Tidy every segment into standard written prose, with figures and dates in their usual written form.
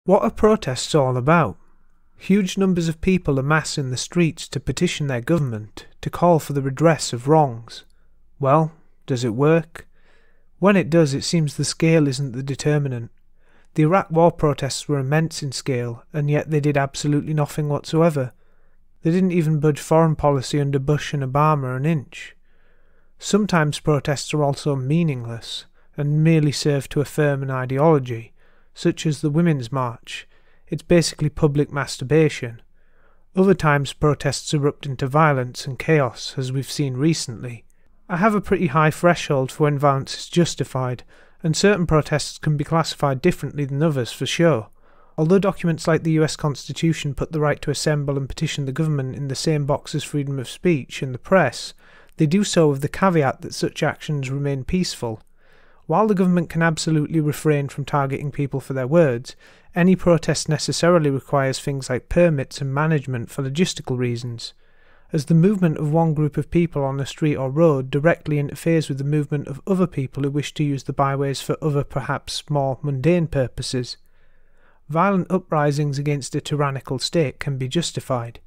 What are protests all about? Huge numbers of people amass in the streets to petition their government, to call for the redress of wrongs. Well, does it work? When it does, it seems the scale isn't the determinant. The Iraq War protests were immense in scale, and yet they did absolutely nothing whatsoever. They didn't even budge foreign policy under Bush and Obama an inch. Sometimes protests are also meaningless, and merely serve to affirm an ideology, such as the Women's March. It's basically public masturbation. Other times protests erupt into violence and chaos, as we've seen recently. I have a pretty high threshold for when violence is justified, and certain protests can be classified differently than others for sure. Although documents like the US Constitution put the right to assemble and petition the government in the same box as freedom of speech and the press, they do so with the caveat that such actions remain peaceful. While the government can absolutely refrain from targeting people for their words, any protest necessarily requires things like permits and management for logistical reasons. As the movement of one group of people on a street or road directly interferes with the movement of other people who wish to use the byways for other, perhaps more mundane purposes. Violent uprisings against a tyrannical state can be justified.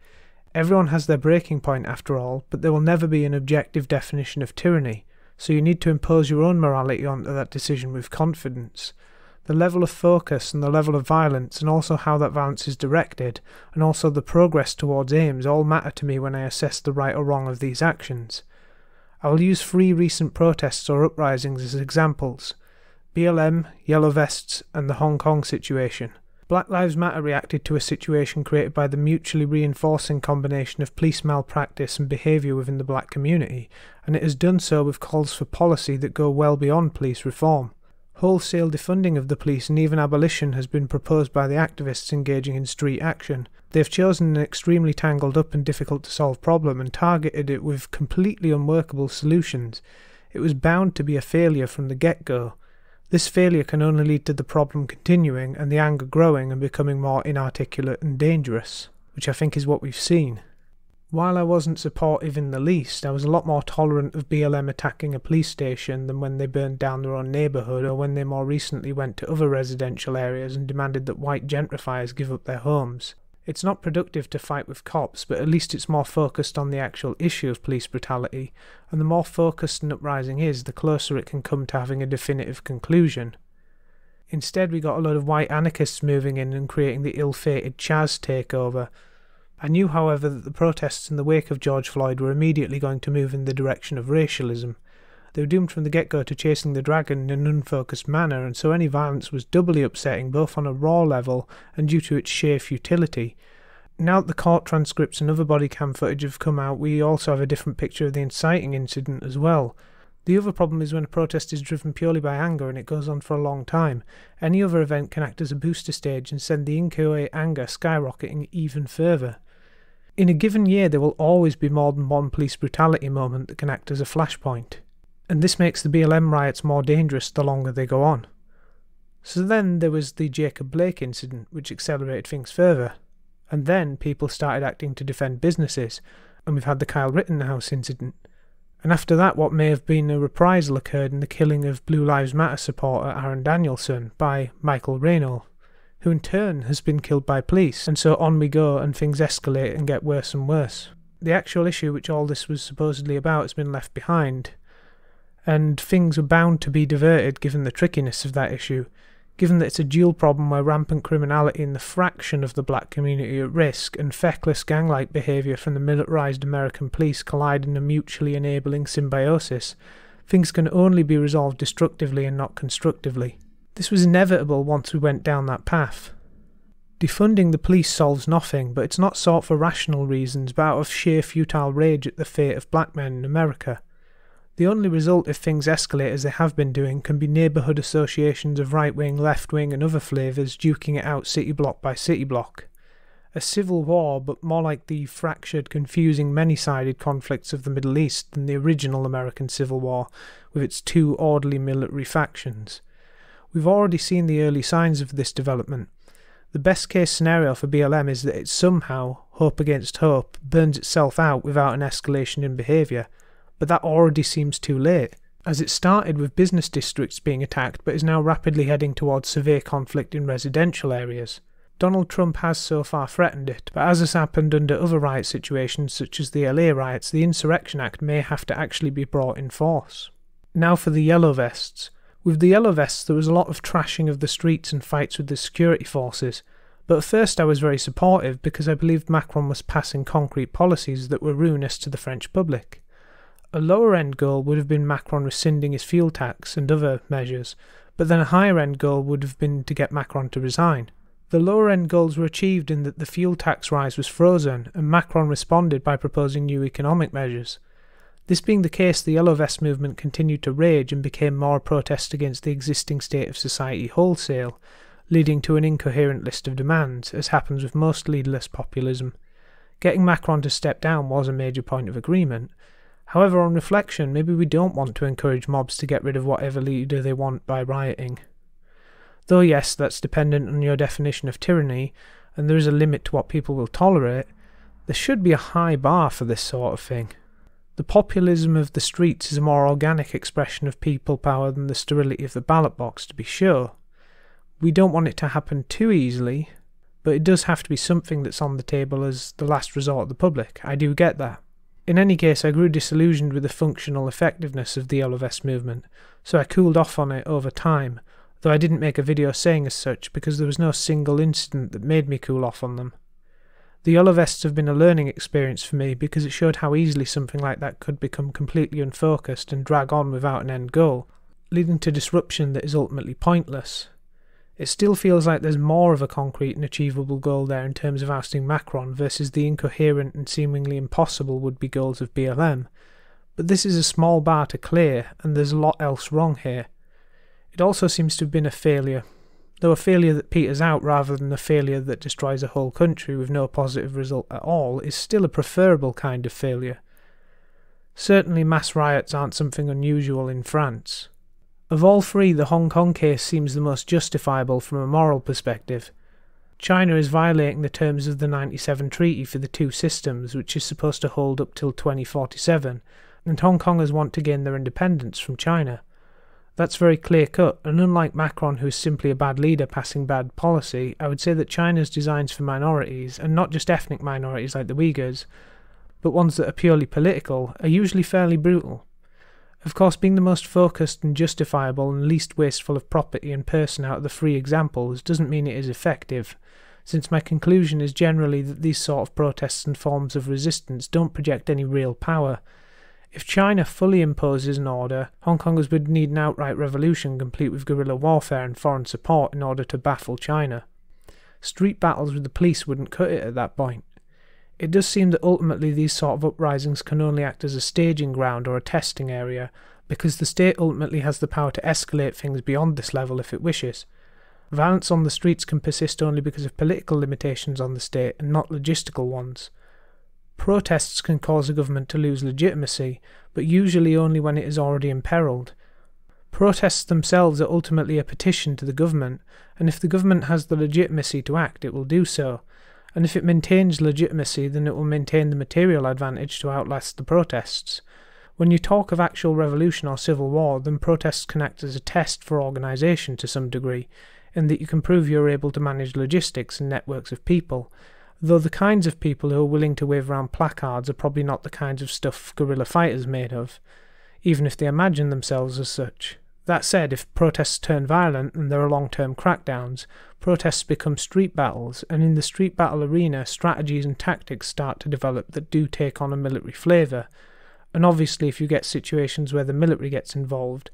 Everyone has their breaking point after all, but there will never be an objective definition of tyranny, so you need to impose your own morality onto that decision with confidence. The level of focus and the level of violence, and also how that violence is directed, and also the progress towards aims all matter to me when I assess the right or wrong of these actions. I will use 3 recent protests or uprisings as examples: BLM, YellowVests, and the Hong Kong situation. Black Lives Matter reacted to a situation created by the mutually reinforcing combination of police malpractice and behaviour within the black community, and it has done so with calls for policy that go well beyond police reform. Wholesale defunding of the police and even abolition has been proposed by the activists engaging in street action. They have chosen an extremely tangled up and difficult to solve problem and targeted it with completely unworkable solutions. It was bound to be a failure from the get-go. This failure can only lead to the problem continuing and the anger growing and becoming more inarticulate and dangerous, which I think is what we've seen. While I wasn't supportive in the least, I was a lot more tolerant of BLM attacking a police station than when they burned down their own neighbourhood or when they more recently went to other residential areas and demanded that white gentrifiers give up their homes. It's not productive to fight with cops, but at least it's more focused on the actual issue of police brutality, and the more focused an uprising is, the closer it can come to having a definitive conclusion. Instead we got a load of white anarchists moving in and creating the ill-fated Chaz takeover. I knew, however, that the protests in the wake of George Floyd were immediately going to move in the direction of racialism. They were doomed from the get-go to chasing the dragon in an unfocused manner, and so any violence was doubly upsetting both on a raw level and due to its sheer futility. Now that the court transcripts and other body cam footage have come out, we also have a different picture of the inciting incident as well. The other problem is when a protest is driven purely by anger and it goes on for a long time. Any other event can act as a booster stage and send the inchoate anger skyrocketing even further. In a given year there will always be more than one police brutality moment that can act as a flashpoint, and this makes the BLM riots more dangerous the longer they go on. So then there was the Jacob Blake incident, which accelerated things further, and then people started acting to defend businesses, and we've had the Kyle Rittenhouse incident, and after that what may have been a reprisal occurred in the killing of Blue Lives Matter supporter Aaron Danielson by Michael Reynolds, who in turn has been killed by police, and so on we go and things escalate and get worse and worse. The actual issue which all this was supposedly about has been left behind, and things are bound to be diverted given the trickiness of that issue, given that it's a dual problem where rampant criminality in the fraction of the black community at risk and feckless gang-like behaviour from the militarised American police collide in a mutually enabling symbiosis. Things can only be resolved destructively and not constructively. This was inevitable once we went down that path. Defunding the police solves nothing, but it's not sought for rational reasons, but out of sheer futile rage at the fate of black men in America. The only result if things escalate as they have been doing can be neighbourhood associations of right-wing, left-wing and other flavours duking it out city block by city block. A civil war, but more like the fractured, confusing, many-sided conflicts of the Middle East than the original American Civil War, with its 2 orderly military factions. We've already seen the early signs of this development. The best case scenario for BLM is that it somehow, hope against hope, burns itself out without an escalation in behaviour, but that already seems too late, as it started with business districts being attacked but is now rapidly heading towards severe conflict in residential areas. Donald Trump has so far threatened it, but as has happened under other riot situations such as the LA riots, the Insurrection Act may have to actually be brought in force. Now for the YellowVests. With the YellowVests there was a lot of trashing of the streets and fights with the security forces, but at first I was very supportive because I believed Macron was passing concrete policies that were ruinous to the French public. A lower end goal would have been Macron rescinding his fuel tax and other measures, but then a higher end goal would have been to get Macron to resign. The lower end goals were achieved in that the fuel tax rise was frozen and Macron responded by proposing new economic measures. This being the case, the Yellow Vest movement continued to rage and became more a protest against the existing state of society wholesale, leading to an incoherent list of demands, as happens with most leaderless populism. Getting Macron to step down was a major point of agreement. However, on reflection, maybe we don't want to encourage mobs to get rid of whatever leader they want by rioting. Though yes, that's dependent on your definition of tyranny, and there is a limit to what people will tolerate, there should be a high bar for this sort of thing. The populism of the streets is a more organic expression of people power than the sterility of the ballot box, to be sure. We don't want it to happen too easily, but it does have to be something that's on the table as the last resort of the public. I do get that. In any case, I grew disillusioned with the functional effectiveness of the Yellow Vest movement, so I cooled off on it over time, though I didn't make a video saying as such because there was no single incident that made me cool off on them. The Yellow Vests have been a learning experience for me because it showed how easily something like that could become completely unfocused and drag on without an end goal, leading to disruption that is ultimately pointless. It still feels like there's more of a concrete and achievable goal there in terms of ousting Macron versus the incoherent and seemingly impossible would-be goals of BLM, but this is a small bar to clear and there's a lot else wrong here. It also seems to have been a failure, though a failure that peters out rather than a failure that destroys a whole country with no positive result at all is still a preferable kind of failure. Certainly mass riots aren't something unusual in France. Of all three, the Hong Kong case seems the most justifiable from a moral perspective. China is violating the terms of the 97 Treaty for the two systems, which is supposed to hold up till 2047, and Hong Kongers want to gain their independence from China. That's very clear-cut, and unlike Macron, who is simply a bad leader passing bad policy, I would say that China's designs for minorities, and not just ethnic minorities like the Uyghurs, but ones that are purely political, are usually fairly brutal. Of course, being the most focused and justifiable and least wasteful of property and person out of the three examples doesn't mean it is effective, since my conclusion is generally that these sort of protests and forms of resistance don't project any real power. If China fully imposes an order, Hong Kongers would need an outright revolution complete with guerrilla warfare and foreign support in order to baffle China. Street battles with the police wouldn't cut it at that point. It does seem that ultimately these sort of uprisings can only act as a staging ground or a testing area, because the state ultimately has the power to escalate things beyond this level if it wishes. Violence on the streets can persist only because of political limitations on the state and not logistical ones. Protests can cause a government to lose legitimacy, but usually only when it is already imperiled. Protests themselves are ultimately a petition to the government, and if the government has the legitimacy to act, it will do so. And if it maintains legitimacy, then it will maintain the material advantage to outlast the protests. When you talk of actual revolution or civil war, then protests can act as a test for organisation to some degree, in that you can prove you're able to manage logistics and networks of people, though the kinds of people who are willing to wave around placards are probably not the kinds of stuff guerrilla fighters made of, even if they imagine themselves as such. That said, if protests turn violent and there are long-term crackdowns, protests become street battles, and in the street battle arena, strategies and tactics start to develop that do take on a military flavour. And obviously if you get situations where the military gets involved,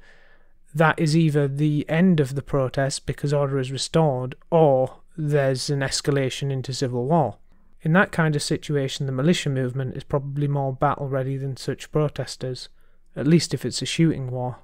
that is either the end of the protest because order is restored, or there's an escalation into civil war. In that kind of situation, the militia movement is probably more battle-ready than such protesters, at least if it's a shooting war.